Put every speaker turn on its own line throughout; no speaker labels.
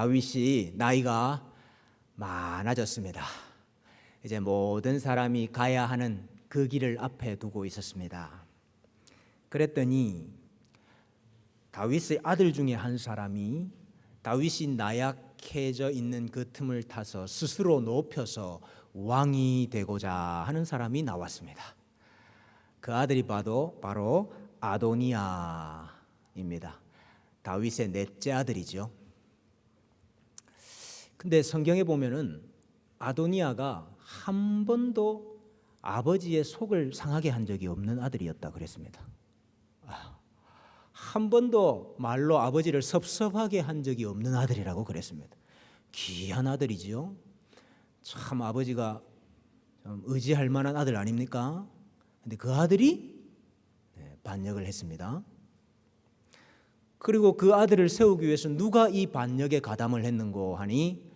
다윗이 나이가 많아졌습니다. 이제 모든 사람이 가야 하는 그 길을 앞에 두고 있었습니다. 그랬더니 다윗의 아들 중에 한 사람이 다윗이 나약해져 있는 그 틈을 타서 스스로 높여서 왕이 되고자 하는 사람이 나왔습니다. 그 아들이 바로 아도니아입니다. 다윗의 넷째 아들이죠. 근데 성경에 보면은 아도니아가 한 번도 아버지의 속을 상하게 한 적이 없는 아들이었다 그랬습니다. 한 번도 말로 아버지를 섭섭하게 한 적이 없는 아들이라고 그랬습니다. 귀한 아들이지요. 참 아버지가 좀 의지할 만한 아들 아닙니까? 근데 그 아들이 반역을 했습니다. 그리고 그 아들을 세우기 위해서 누가 이 반역에 가담을 했는고 하니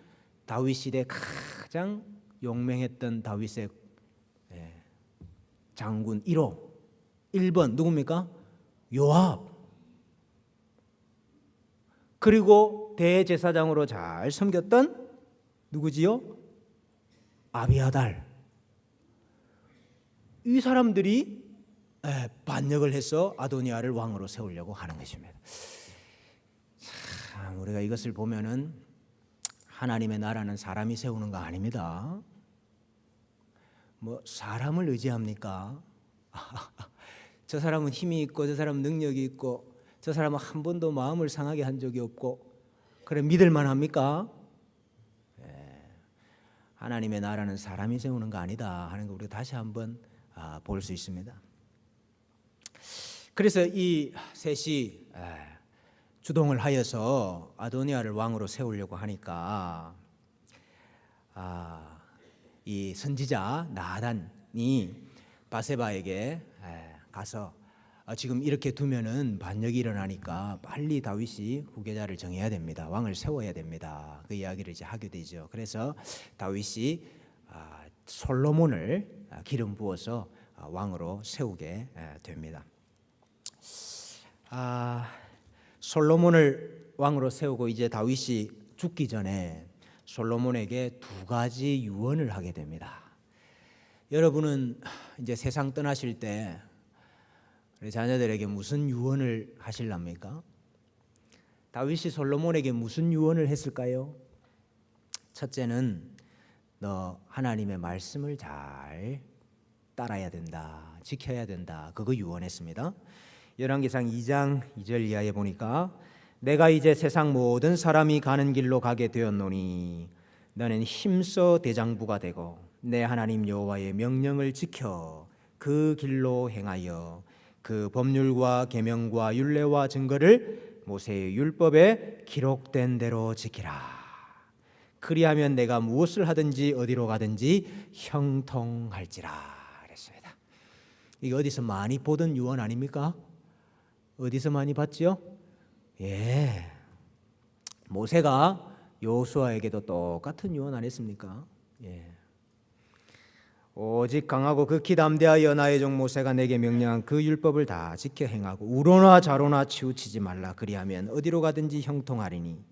다윗 시대 가장 용맹했던 다윗의 장군 1번 누굽니까? 요압. 그리고 대제사장으로 잘 섬겼던 누구지요? 아비아달. 이 사람들이 반역을 해서 아도니아를 왕으로 세우려고 하는 것입니다. 참 우리가 이것을 보면은 하나님의 나라는 사람이 세우는 거 아닙니다. 뭐 사람을 의지합니까? 저 사람은 힘이 있고 저 사람은 능력이 있고 저 사람은 한 번도 마음을 상하게 한 적이 없고 그래 믿을만 합니까? 하나님의 나라는 사람이 세우는 거 아니다 하는 거 우리가 다시 한번 볼 수 있습니다. 그래서 이 셋이 주동을 하여서 아도니아를 왕으로 세우려고 하니까 이 선지자 나단이 바세바에게 가서 지금 이렇게 두면은 반역이 일어나니까 빨리 다윗이 후계자를 정해야 됩니다. 왕을 세워야 됩니다. 그 이야기를 이제 하게 되죠. 그래서 다윗이 솔로몬을 기름 부어서 왕으로 세우게 됩니다. 솔로몬을 왕으로 세우고 이제 다윗이 죽기 전에 솔로몬에게 두 가지 유언을 하게 됩니다. 여러분은 이제 세상 떠나실 때 우리 자녀들에게 무슨 유언을 하실랍니까? 다윗이 솔로몬에게 무슨 유언을 했을까요? 첫째는 너 하나님의 말씀을 잘 따라야 된다, 지켜야 된다. 그거 유언했습니다. 열왕기상 2장 2절 이하에 보니까 내가 이제 세상 모든 사람이 가는 길로 가게 되었노니 너는 힘써 대장부가 되고 내 하나님 여호와의 명령을 지켜 그 길로 행하여 그 법률과 계명과 율례와 증거를 모세의 율법에 기록된 대로 지키라. 그리하면 내가 무엇을 하든지 어디로 가든지 형통할지라 그랬습니다. 이게 어디서 많이 보던 유언 아닙니까? 어디서 많이 봤죠? 모세가 여호수아에게도 똑같은 유언 안 했습니까? 오직 강하고 극히 담대하여 나의 종 모세가 내게 명령한 그 율법을 다 지켜 행하고 우로나 좌로나 치우치지 말라. 그리하면 어디로 가든지 형통하리니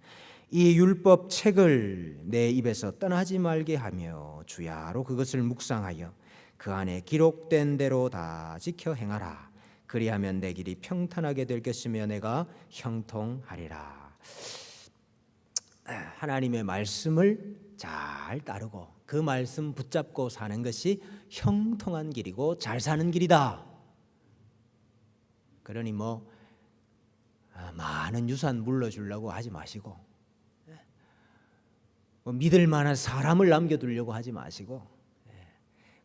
이 율법 책을 내 입에서 떠나지 말게 하며 주야로 그것을 묵상하여 그 안에 기록된 대로 다 지켜 행하라. 그리하면 내 길이 평탄하게 될 것이며 내가 형통하리라. 하나님의 말씀을 잘 따르고 그 말씀 붙잡고 사는 것이 형통한 길이고 잘 사는 길이다. 그러니 많은 유산 물러주려고 하지 마시고 믿을 만한 사람을 남겨두려고 하지 마시고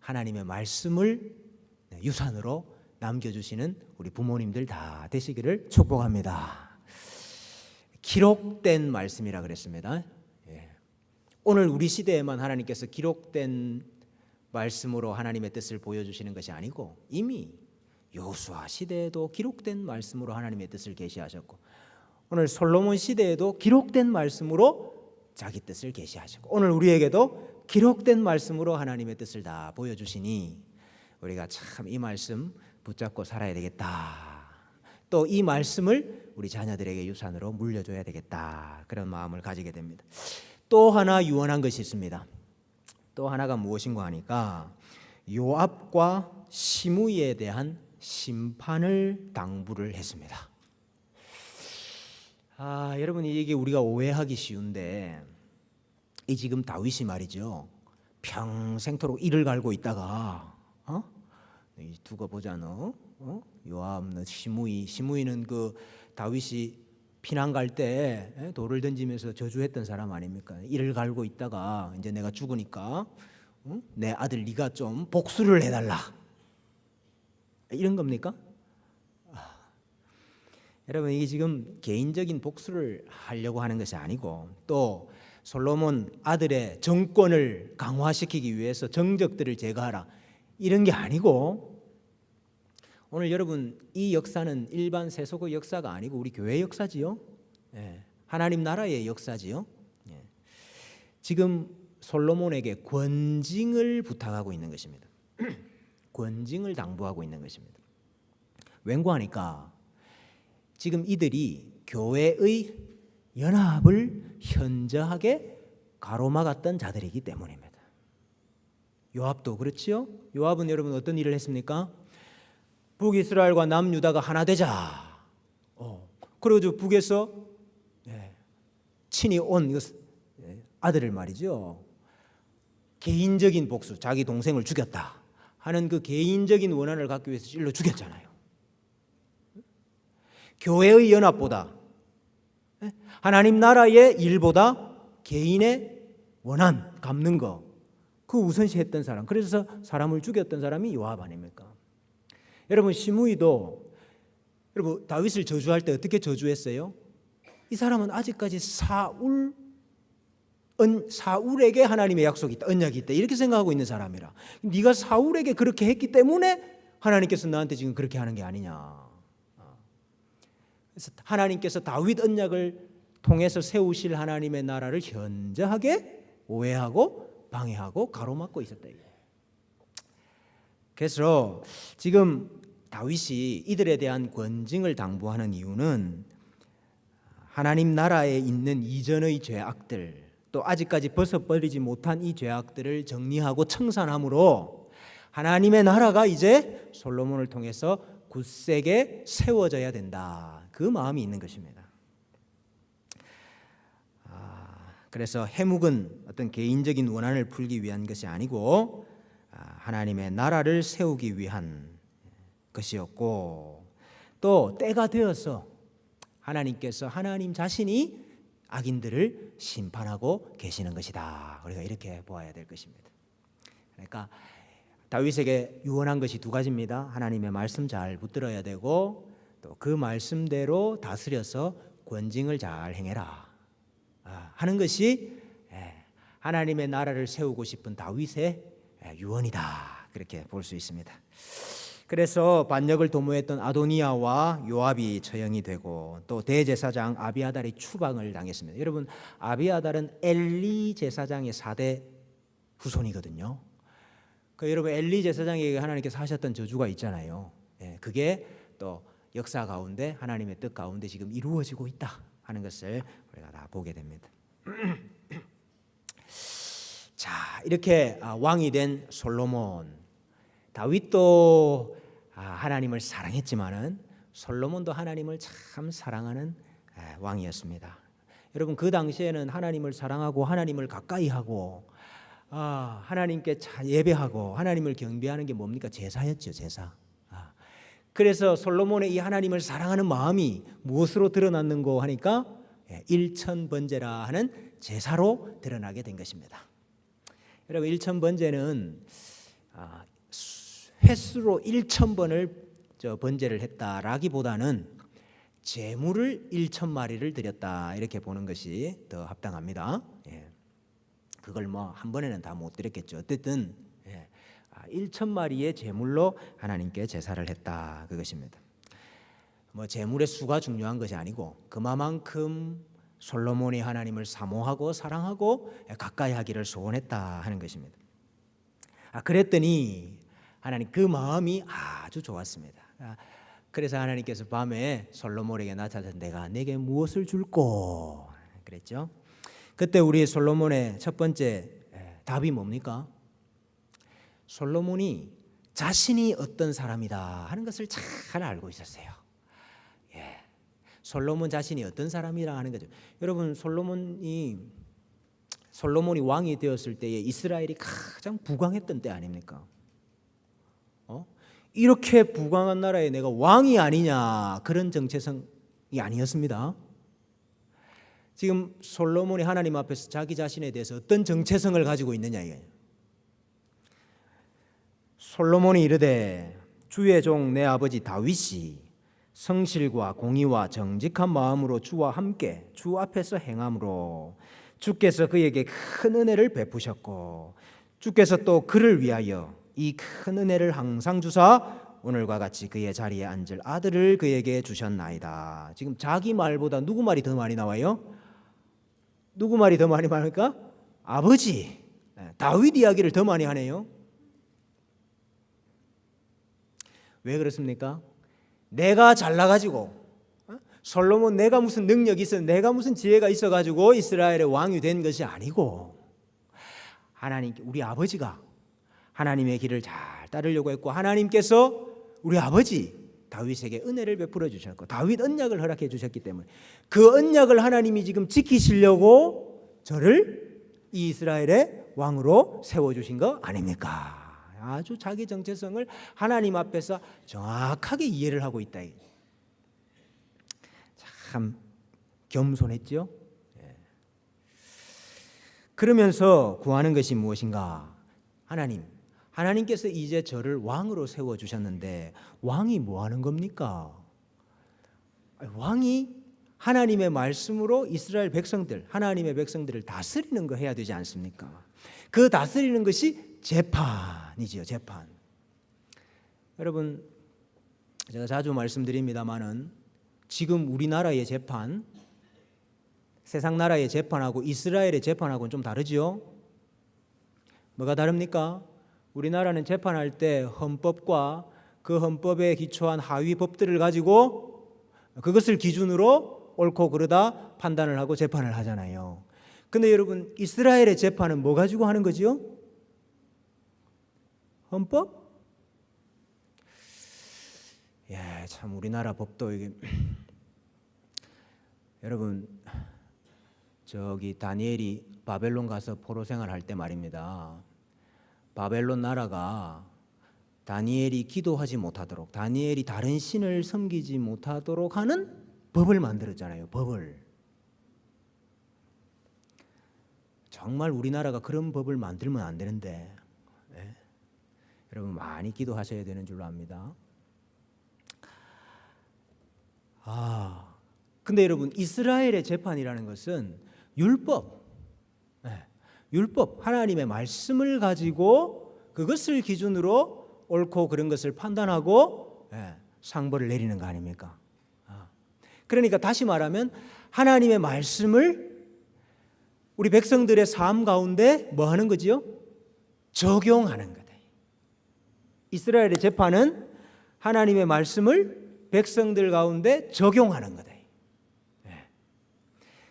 하나님의 말씀을 유산으로 남겨주시는 우리 부모님들 다 되시기를 축복합니다. 기록된 말씀이라 그랬습니다. 오늘 우리 시대에만 하나님께서 기록된 말씀으로 하나님의 뜻을 보여주시는 것이 아니고 이미 여호수아 시대에도 기록된 말씀으로 하나님의 뜻을 계시하셨고 오늘 솔로몬 시대에도 기록된 말씀으로 자기 뜻을 계시하셨고 오늘 우리에게도 기록된 말씀으로 하나님의 뜻을 다 보여주시니 우리가 참 이 말씀 붙잡고 살아야 되겠다. 또 이 말씀을 우리 자녀들에게 유산으로 물려줘야 되겠다. 그런 마음을 가지게 됩니다. 또 하나 유언한 것이 있습니다. 또 하나가 무엇인가 하니까 요압과 시므이에 대한 심판을 당부를 했습니다. 여러분이 이게 우리가 오해하기 쉬운데 이 지금 다윗이 말이죠. 평생토록 이를 갈고 있다가 두고 보자 너 요압 너 시므이는 그 다윗이 피난 갈 때 돌을 던지면서 저주했던 사람 아닙니까? 이를 갈고 있다가 이제 내가 죽으니까 내 아들 네가 좀 복수를 해달라 이런 겁니까? 여러분 이게 지금 개인적인 복수를 하려고 하는 것이 아니고 또 솔로몬 아들의 정권을 강화시키기 위해서 정적들을 제거하라 이런 게 아니고 오늘 여러분 이 역사는 일반 세속의 역사가 아니고 우리 교회 역사지요. 하나님 나라의 역사지요. 지금 솔로몬에게 권징을 부탁하고 있는 것입니다. 권징을 당부하고 있는 것입니다. 왠고하니까 지금 이들이 교회의 연합을 현저하게 가로막았던 자들이기 때문입니다. 요압도 그렇지요. 요압은 여러분 어떤 일을 했습니까? 북이스라엘과 남유다가 하나 되자. 그리고 북에서 친히 온 아들을 말이죠. 개인적인 복수, 자기 동생을 죽였다 하는 그 개인적인 원한을 갖기 위해서 찔러 죽였잖아요. 교회의 연합보다 하나님 나라의 일보다 개인의 원한 갚는 거 그 우선시했던 사람. 그래서 사람을 죽였던 사람이 요압 아닙니까? 여러분 시므이도 여러분 다윗을 저주할 때 어떻게 저주했어요? 이 사람은 아직까지 사울에게 하나님의 약속이 있다, 언약이 있다 이렇게 생각하고 있는 사람이라. 네가 사울에게 그렇게 했기 때문에 하나님께서 나한테 지금 그렇게 하는 게 아니냐. 그래서 하나님께서 다윗 언약을 통해서 세우실 하나님의 나라를 현저하게 오해하고 방해하고 가로막고 있었다. 그래서 지금 다윗이 이들에 대한 권징을 당부하는 이유는 하나님 나라에 있는 이전의 죄악들 또 아직까지 벗어버리지 못한 이 죄악들을 정리하고 청산함으로 하나님의 나라가 이제 솔로몬을 통해서 굳세게 세워져야 된다. 그 마음이 있는 것입니다. 그래서 해묵은 어떤 개인적인 원한을 풀기 위한 것이 아니고 하나님의 나라를 세우기 위한 것이었고 또 때가 되어서 하나님께서 하나님 자신이 악인들을 심판하고 계시는 것이다. 우리가 이렇게 보아야 될 것입니다. 그러니까 다윗에게 유언한 것이 두 가지입니다. 하나님의 말씀 잘 붙들어야 되고 또 그 말씀대로 다스려서 권징을 잘 행해라 하는 것이 하나님의 나라를 세우고 싶은 다윗의 유언이다. 그렇게 볼 수 있습니다. 그래서 반역을 도모했던 아도니아와 요압이 처형이 되고 또 대제사장 아비아달이 추방을 당했습니다. 여러분 아비아달은 엘리 제사장의 4대 후손이거든요. 여러분 엘리 제사장에게 하나님께서 하셨던 저주가 있잖아요. 그게 또 역사 가운데 하나님의 뜻 가운데 지금 이루어지고 있다 하는 것을 우리가 다 보게 됩니다. 자, 이렇게 왕이 된 솔로몬, 다윗도 하나님을 사랑했지만은 솔로몬도 하나님을 참 사랑하는 왕이었습니다. 여러분 그 당시에는 하나님을 사랑하고 하나님을 가까이 하고 하나님께 예배하고 하나님을 경배하는 게 뭡니까? 제사였죠, 제사. 그래서 솔로몬의 이 하나님을 사랑하는 마음이 무엇으로 드러났는고 하니까 일천번제라 하는 제사로 드러나게 된 것입니다. 여러분 일천번제는 횟수로 1000번을 번제를 했다라기보다는 제물을 1000마리를 드렸다 이렇게 보는 것이 더 합당합니다. 그걸 뭐 한 번에는 다 못 드렸겠죠. 어쨌든 1000마리의 제물로 하나님께 제사를 했다 그것입니다. 뭐 제물의 수가 중요한 것이 아니고 그만큼 솔로몬이 하나님을 사모하고 사랑하고 가까이 하기를 소원했다 하는 것입니다. 그랬더니 하나님 그 마음이 아주 좋았습니다. 그래서 하나님께서 밤에 솔로몬에게 나타나서 내가 내게 무엇을 줄꼬 그랬죠. 그때 우리 솔로몬의 첫 번째 답이 뭡니까? 솔로몬이 자신이 어떤 사람이다 하는 것을 잘 알고 있었어요. 솔로몬 자신이 어떤 사람이라 하는 거죠. 여러분, 솔로몬이 왕이 되었을 때에 이스라엘이 가장 부강했던 때 아닙니까? 이렇게 부강한 나라에 내가 왕이 아니냐, 그런 정체성이 아니었습니다. 지금 솔로몬이 하나님 앞에서 자기 자신에 대해서 어떤 정체성을 가지고 있느냐 이거예요. 솔로몬이 이르되 주의 종 내 아버지 다윗이 성실과 공의와 정직한 마음으로 주와 함께 주 앞에서 행함으로 주께서 그에게 큰 은혜를 베푸셨고 주께서 또 그를 위하여 이 큰 은혜를 항상 주사 오늘과 같이 그의 자리에 앉을 아들을 그에게 주셨나이다. 지금 자기 말보다 누구 말이 더 많이 나와요? 누구 말이 더 많이 나옵니까? 아버지 다윗 이야기를 더 많이 하네요. 왜 그렇습니까? 내가 잘나가지고 솔로몬 내가 무슨 능력이 있어, 내가 무슨 지혜가 있어가지고 이스라엘의 왕이 된 것이 아니고 하나님, 우리 아버지가 하나님의 길을 잘 따르려고 했고 하나님께서 우리 아버지 다윗에게 은혜를 베풀어 주셨고 다윗 언약을 허락해 주셨기 때문에 그 언약을 하나님이 지금 지키시려고 저를 이 이스라엘의 왕으로 세워주신 거 아닙니까? 아주 자기 정체성을 하나님 앞에서 정확하게 이해를 하고 있다. 참 겸손했죠. 그러면서 구하는 것이 무엇인가? 하나님께서 이제 저를 왕으로 세워주셨는데 왕이 뭐 하는 겁니까? 왕이 하나님의 말씀으로 이스라엘 백성들, 하나님의 백성들을 다스리는 거 해야 되지 않습니까? 그 다스리는 것이 재판이지요. 재판. 여러분, 제가 자주 말씀드립니다마는 지금 우리나라의 재판, 세상 나라의 재판하고 이스라엘의 재판하고는 좀 다르죠. 뭐가 다릅니까? 우리나라는 재판할 때 헌법과 그 헌법에 기초한 하위 법들을 가지고 그것을 기준으로 옳고 그르다 판단을 하고 재판을 하잖아요. 근데 여러분, 이스라엘의 재판은 뭐 가지고 하는 거지요? 헌법? 참 우리나라 법도 이게 여러분, 저기 다니엘이 바벨론 가서 포로 생활할 때 말입니다. 바벨론 나라가 다니엘이 기도하지 못하도록, 다니엘이 다른 신을 섬기지 못하도록 하는 법을 만들었잖아요. 법을. 정말 우리나라가 그런 법을 만들면 안 되는데, 여러분 많이 기도하셔야 되는 줄로 압니다. 근데 여러분, 이스라엘의 재판이라는 것은 율법, 하나님의 말씀을 가지고 그것을 기준으로 옳고 그런 것을 판단하고 상벌을 내리는 거 아닙니까? 그러니까 다시 말하면 하나님의 말씀을 우리 백성들의 삶 가운데 뭐 하는 거지요? 적용하는 거다. 이스라엘의 재판은 하나님의 말씀을 백성들 가운데 적용하는 거다.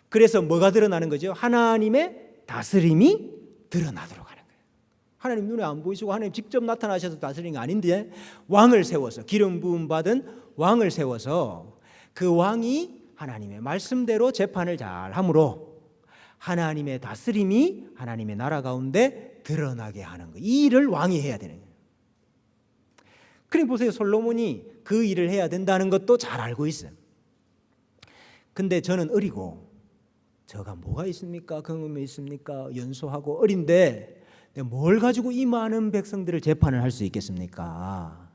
그래서 뭐가 드러나는 거죠? 하나님의 다스림이 드러나도록 하는 거예요. 하나님 눈에 안 보이시고 하나님 직접 나타나셔서 다스리는 게 아닌데 왕을 세워서, 기름 부음 받은 왕을 세워서 그 왕이 하나님의 말씀대로 재판을 잘 함으로 하나님의 다스림이 하나님의 나라 가운데 드러나게 하는 거예요. 이 일을 왕이 해야 되는 거예요. 그러니 보세요, 솔로몬이 그 일을 해야 된다는 것도 잘 알고 있어요. 근데 저는 어리고 저가 뭐가 있습니까? 경험이 있습니까? 연소하고 어린데 뭘 가지고 이 많은 백성들을 재판을 할 수 있겠습니까?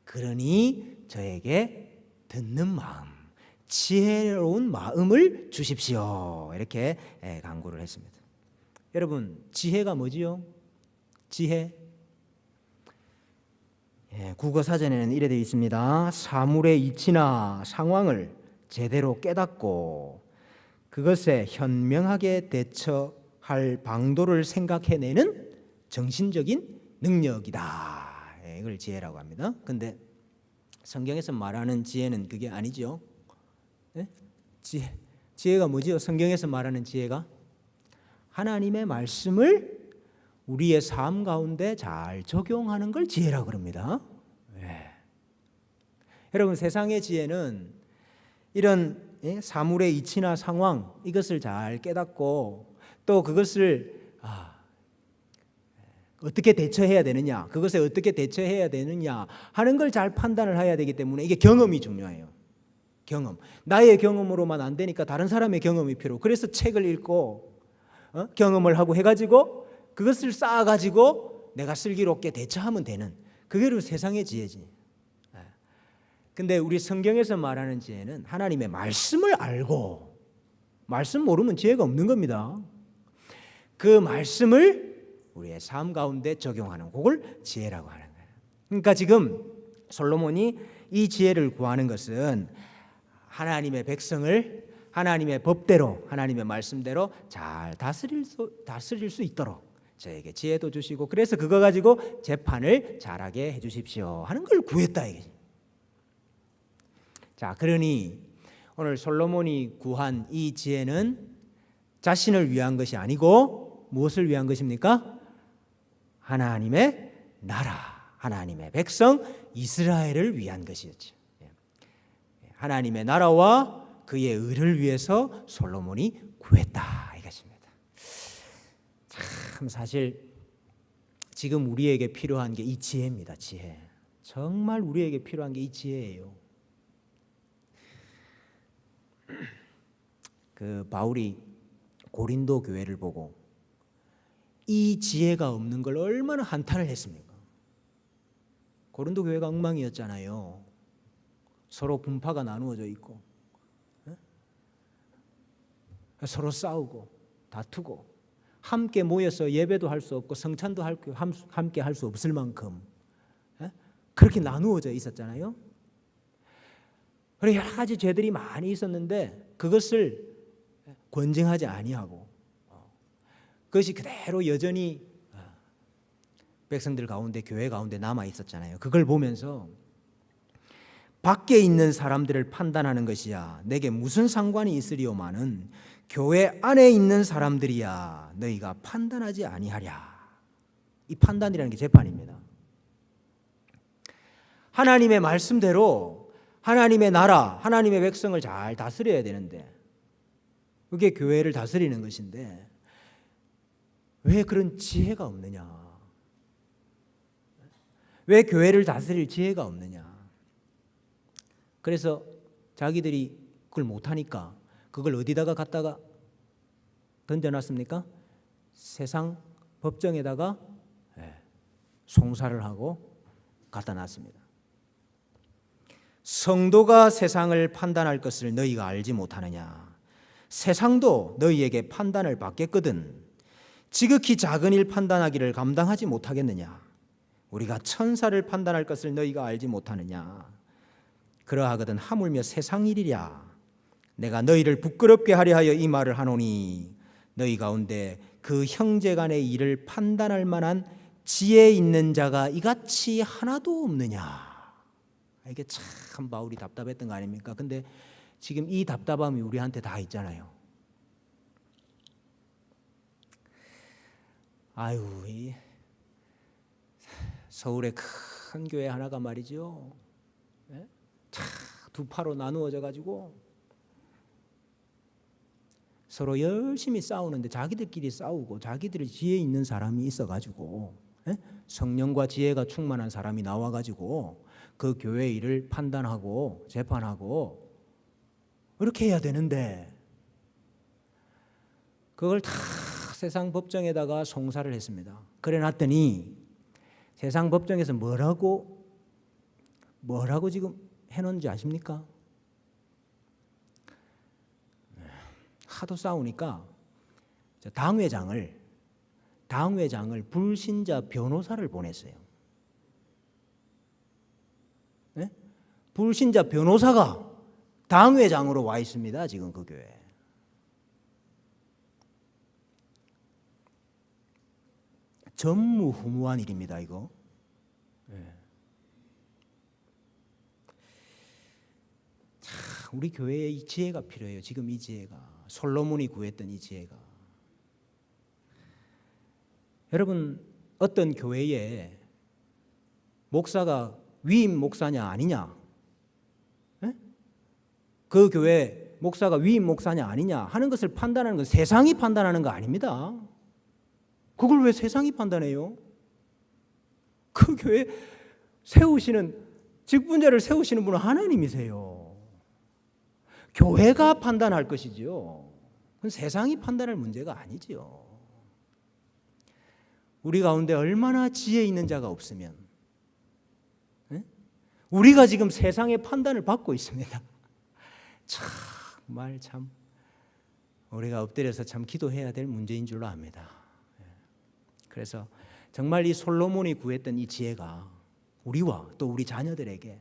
그러니 저에게 듣는 마음, 지혜로운 마음을 주십시오. 이렇게 간구를 했습니다. 여러분, 지혜가 뭐지요? 지혜. 국어사전에는 이래 되어 있습니다. 사물의 이치나 상황을 제대로 깨닫고 그것에 현명하게 대처할 방도를 생각해내는 정신적인 능력이다. 이걸 지혜라고 합니다. 근데 성경에서 말하는 지혜는 그게 아니죠. 네? 지혜가 뭐지요? 성경에서 말하는 지혜가 하나님의 말씀을 우리의 삶 가운데 잘 적용하는 걸 지혜라고 그럽니다. 네. 여러분, 세상의 지혜는 이런 사물의 이치나 상황, 이것을 잘 깨닫고 또 그것을 어떻게 대처해야 되느냐, 그것에 어떻게 대처해야 되느냐 하는 걸 잘 판단을 해야 되기 때문에 이게 경험이 중요해요. 경험. 나의 경험으로만 안 되니까 다른 사람의 경험이 필요해요. 그래서 책을 읽고 경험을 하고 해가지고 그것을 쌓아가지고 내가 슬기롭게 대처하면 되는, 그게 바로 세상의 지혜지. 근데 우리 성경에서 말하는 지혜는 하나님의 말씀을 알고, 말씀 모르면 지혜가 없는 겁니다. 그 말씀을 우리의 삶 가운데 적용하는, 그걸 지혜라고 하는 거예요. 그러니까 지금 솔로몬이 이 지혜를 구하는 것은 하나님의 백성을 하나님의 법대로, 하나님의 말씀대로 잘 다스릴 수 있도록 저에게 지혜도 주시고, 그래서 그거 가지고 재판을 잘하게 해주십시오 하는 걸 구했다 이게. 자, 그러니 오늘 솔로몬이 구한 이 지혜는 자신을 위한 것이 아니고 무엇을 위한 것입니까? 하나님의 나라, 하나님의 백성 이스라엘을 위한 것이었죠. 하나님의 나라와 그의 의를 위해서 솔로몬이 구했다 이것입니다. 참 사실 지금 우리에게 필요한 게 이 지혜입니다. 지혜. 정말 우리에게 필요한 게 이 지혜예요. 그 바울이 고린도 교회를 보고 이 지혜가 없는 걸 얼마나 한탄을 했습니까? 고린도 교회가 엉망이었잖아요. 서로 분파가 나누어져 있고 서로 싸우고 다투고 함께 모여서 예배도 할 수 없고 성찬도 함께 할 수 없을 만큼 그렇게 나누어져 있었잖아요. 그리고 여러 가지 죄들이 많이 있었는데 그것을 권증하지 아니하고 그것이 그대로 여전히 백성들 가운데, 교회 가운데 남아 있었잖아요. 그걸 보면서 밖에 있는 사람들을 판단하는 것이야 내게 무슨 상관이 있으리오마는 교회 안에 있는 사람들이야 너희가 판단하지 아니하랴. 이 판단이라는 게 재판입니다. 하나님의 말씀대로 하나님의 나라, 하나님의 백성을 잘 다스려야 되는데 그게 교회를 다스리는 것인데 왜 그런 지혜가 없느냐? 왜 교회를 다스릴 지혜가 없느냐? 그래서 자기들이 그걸 못하니까 그걸 어디다가 갖다가 던져놨습니까? 세상 법정에다가 송사를 하고 갖다 놨습니다. 성도가 세상을 판단할 것을 너희가 알지 못하느냐? 세상도 너희에게 판단을 받겠거든 지극히 작은 일 판단하기를 감당하지 못하겠느냐? 우리가 천사를 판단할 것을 너희가 알지 못하느냐? 그러하거든 하물며 세상 일이랴. 내가 너희를 부끄럽게 하려 하여 이 말을 하노니 너희 가운데 그 형제간의 일을 판단할 만한 지혜 있는 자가 이같이 하나도 없느냐? 이게 참 바울이 답답했던 거 아닙니까? 근데 지금 이 답답함이 우리한테 다 있잖아요. 아유, 이 서울의 큰 교회 하나가 말이죠. 두 파로 나누어져 가지고 서로 열심히 싸우는데 자기들끼리 싸우고 자기들의 지혜 있는 사람이 있어 가지고 성령과 지혜가 충만한 사람이 나와 가지고 그 교회 일을 판단하고 재판하고 이렇게 해야 되는데 그걸 다 세상 법정에다가 송사를 했습니다. 그래 놨더니 세상 법정에서 뭐라고 지금 해놓은지 아십니까? 하도 싸우니까 당회장을 불신자 변호사를 보냈어요. 네? 불신자 변호사가 당회장으로 와 있습니다. 지금 그 교회. 전무후무한 일입니다. 이거. 네. 우리 교회에 이 지혜가 필요해요. 지금 이 지혜가, 솔로몬이 구했던 이 지혜가. 여러분, 어떤 교회에 목사가 위임 목사냐 아니냐, 그 교회 목사가 위임 목사냐 아니냐 하는 것을 판단하는 건 세상이 판단하는 거 아닙니다. 그걸 왜 세상이 판단해요? 그 교회 세우시는, 직분자를 세우시는 분은 하나님이세요. 교회가 판단할 것이지요. 그건 세상이 판단할 문제가 아니지요. 우리 가운데 얼마나 지혜 있는 자가 없으면, 우리가 지금 세상의 판단을 받고 있습니다. 정말 참 우리가 엎드려서 참 기도해야 될 문제인 줄로 압니다. 그래서 정말 이 솔로몬이 구했던 이 지혜가 우리와 또 우리 자녀들에게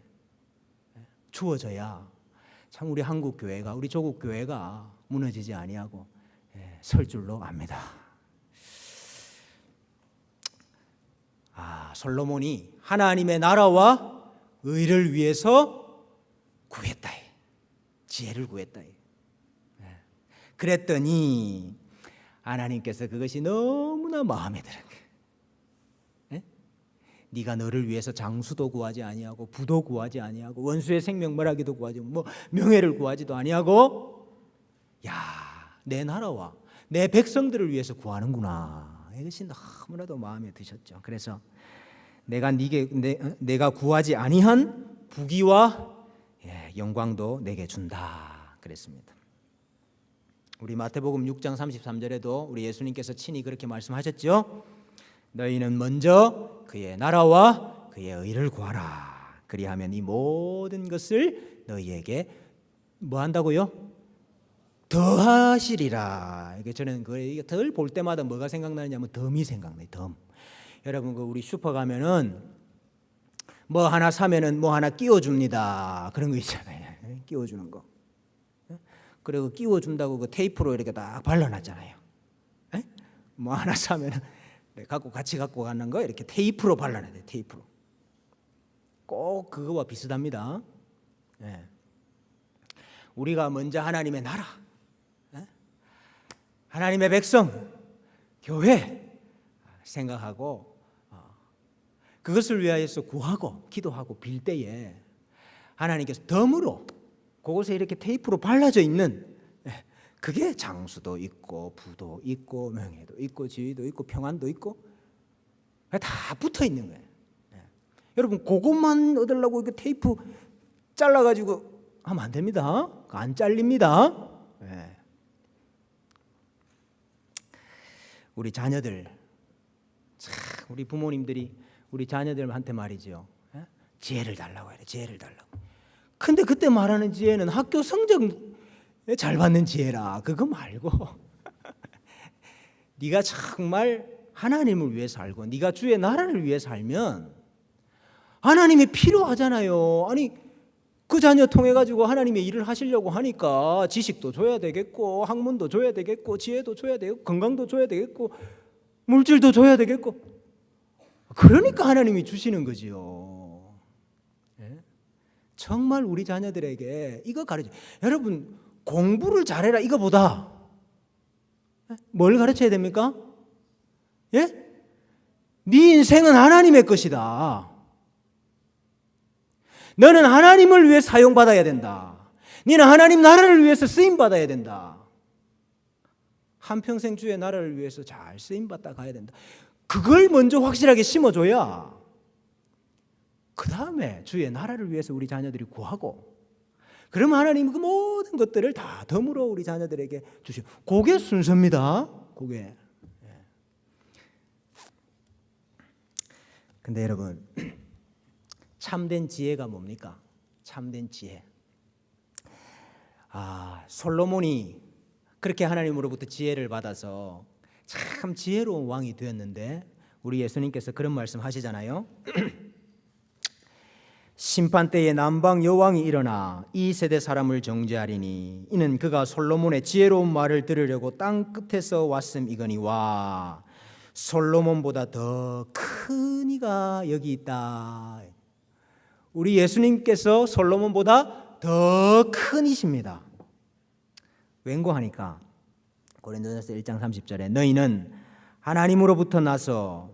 주어져야 참 우리 한국 교회가, 우리 조국 교회가 무너지지 아니하고 설 줄로 압니다. 솔로몬이 하나님의 나라와 의를 위해서 구했다. 지혜를 구했다. 그랬더니 하나님께서 그것이 너무나 마음에 들은 거예요. 네가 너를 위해서 장수도 구하지 아니하고 부도 구하지 아니하고 원수의 생명멸하기도 구하지, 뭐 명예를 구하지도 아니하고, 야, 내 나라와 내 백성들을 위해서 구하는구나. 이것이 너무나도 마음에 드셨죠. 그래서 내가 구하지 아니한 부귀와 영광도 내게 준다 그랬습니다. 우리 마태복음 6장 33절에도 우리 예수님께서 친히 그렇게 말씀하셨죠. 너희는 먼저 그의 나라와 그의 의를 구하라. 그리하면 이 모든 것을 너희에게 뭐 한다고요? 더하시리라. 이게 저는 덜 볼 때마다 뭐가 생각나냐면 덤이 생각나요. 덤. 여러분, 우리 슈퍼 가면은 뭐 하나 사면은 뭐 하나 끼워줍니다. 그런 거 있잖아요. 끼워주는 거. 그리고 끼워준다고 그 테이프로 이렇게 딱 발라놨잖아요. 뭐 하나 사면은 같이 갖고 가는 거 이렇게 테이프로 발라놔야 돼. 테이프로. 꼭 그거와 비슷합니다. 우리가 먼저 하나님의 나라, 하나님의 백성, 교회 생각하고 그것을 위하여서 구하고 기도하고 빌 때에 하나님께서 덤으로 그곳에 이렇게 테이프로 발라져 있는, 그게 장수도 있고 부도 있고 명예도 있고 지위도 있고 평안도 있고 다 붙어 있는 거예요. 여러분, 그것만 얻으려고 이렇게 테이프 잘라가지고 하면 안 됩니다. 안 잘립니다. 우리 자녀들, 우리 부모님들이 우리 자녀들한테 말이죠. 지혜를 달라고 해요. 지혜를 달라고. 근데 그때 말하는 지혜는 학교 성적 잘 받는 지혜라. 그거 말고 네가 정말 하나님을 위해 살고 네가 주의 나라를 위해 살면 하나님이 필요하잖아요. 아니, 그 자녀 통해 가지고 하나님의 일을 하시려고 하니까 지식도 줘야 되겠고 학문도 줘야 되겠고 지혜도 줘야 되겠고 건강도 줘야 되겠고 물질도 줘야 되겠고, 그러니까 하나님이 주시는 거지요. 정말 우리 자녀들에게 이거 가르쳐. 여러분, 공부를 잘해라 이거보다 뭘 가르쳐야 됩니까? 네 인생은 하나님의 것이다. 너는 하나님을 위해 사용받아야 된다. 너는 하나님 나라를 위해서 쓰임받아야 된다. 한평생 주의 나라를 위해서 잘 쓰임받다 가야 된다. 그걸 먼저 확실하게 심어줘야 그 다음에 주의 나라를 위해서 우리 자녀들이 구하고, 그러면 하나님은 그 모든 것들을 다 덤으로 우리 자녀들에게 주시고, 그게 순서입니다. 그게. 근데 여러분, 참된 지혜가 뭡니까? 참된 지혜. 솔로몬이 그렇게 하나님으로부터 지혜를 받아서 참 지혜로운 왕이 되었는데, 우리 예수님께서 그런 말씀 하시잖아요. 심판 때에 남방 여왕이 일어나 이 세대 사람을 정죄하리니 이는 그가 솔로몬의 지혜로운 말을 들으려고 땅 끝에서 왔음이거니와 솔로몬보다 더 큰 이가 여기 있다. 우리 예수님께서 솔로몬보다 더 큰 이십니다. 왠고하니까 고린도전서 1장 30절에 너희는 하나님으로부터 나서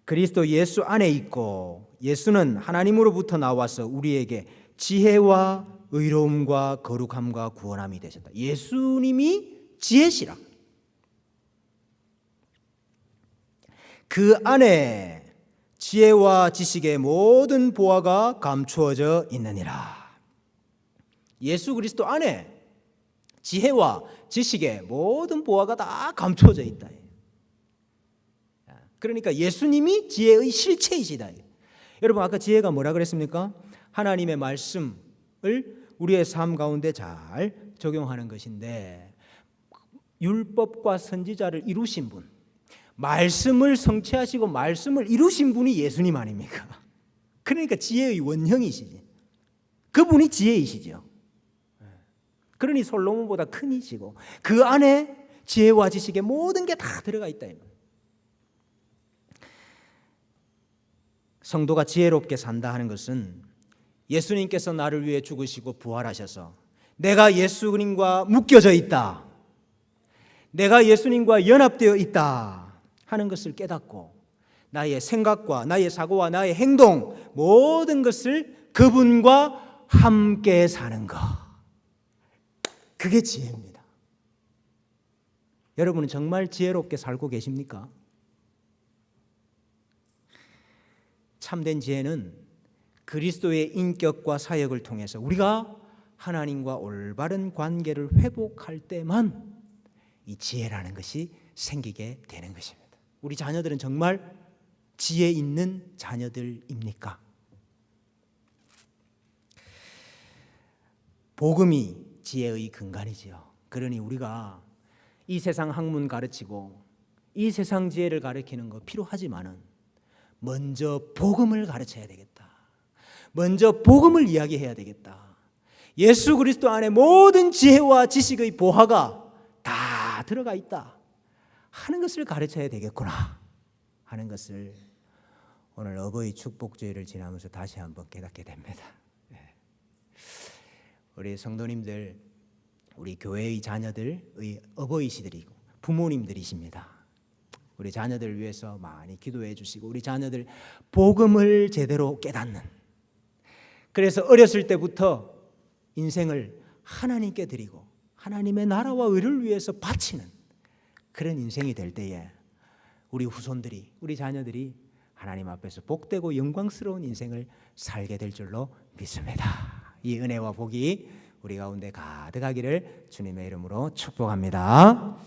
그리스도 예수 안에 있고 예수는 하나님으로부터 나와서 우리에게 지혜와 의로움과 거룩함과 구원함이 되셨다. 예수님이 지혜시라. 그 안에 지혜와 지식의 모든 보화가 감추어져 있느니라. 예수 그리스도 안에 지혜와 지식의 모든 보화가 다 감추어져 있다. 그러니까 예수님이 지혜의 실체이시다. 여러분 아까 지혜가 뭐라 그랬습니까? 하나님의 말씀을 우리의 삶 가운데 잘 적용하는 것인데 율법과 선지자를 이루신 분, 말씀을 성취하시고 말씀을 이루신 분이 예수님 아닙니까? 그러니까 지혜의 원형이시지. 그분이 지혜이시죠. 그러니 솔로몬보다 큰 이시고 그 안에 지혜와 지식의 모든 게 다 들어가 있다. 성도가 지혜롭게 산다 하는 것은 예수님께서 나를 위해 죽으시고 부활하셔서 내가 예수님과 묶여져 있다, 내가 예수님과 연합되어 있다 하는 것을 깨닫고 나의 생각과 나의 사고와 나의 행동 모든 것을 그분과 함께 사는 것, 그게 지혜입니다. 여러분은 정말 지혜롭게 살고 계십니까? 참된 지혜는 그리스도의 인격과 사역을 통해서 우리가 하나님과 올바른 관계를 회복할 때만 이 지혜라는 것이 생기게 되는 것입니다. 우리 자녀들은 정말 지혜 있는 자녀들입니까? 복음이 지혜의 근간이지요. 그러니 우리가 이 세상 학문 가르치고 이 세상 지혜를 가르치는 거 필요하지만은 먼저 복음을 가르쳐야 되겠다. 먼저 복음을 이야기해야 되겠다. 예수 그리스도 안에 모든 지혜와 지식의 보화가 다 들어가 있다 하는 것을 가르쳐야 되겠구나 하는 것을 오늘 어버이 축복주일을 지나면서 다시 한번 깨닫게 됩니다. 우리 성도님들, 우리 교회의 자녀들의 어버이시들이고 부모님들이십니다. 우리 자녀들을 위해서 많이 기도해 주시고 우리 자녀들 복음을 제대로 깨닫는, 그래서 어렸을 때부터 인생을 하나님께 드리고 하나님의 나라와 의를 위해서 바치는 그런 인생이 될 때에 우리 후손들이, 우리 자녀들이 하나님 앞에서 복되고 영광스러운 인생을 살게 될 줄로 믿습니다. 이 은혜와 복이 우리 가운데 가득하기를 주님의 이름으로 축복합니다.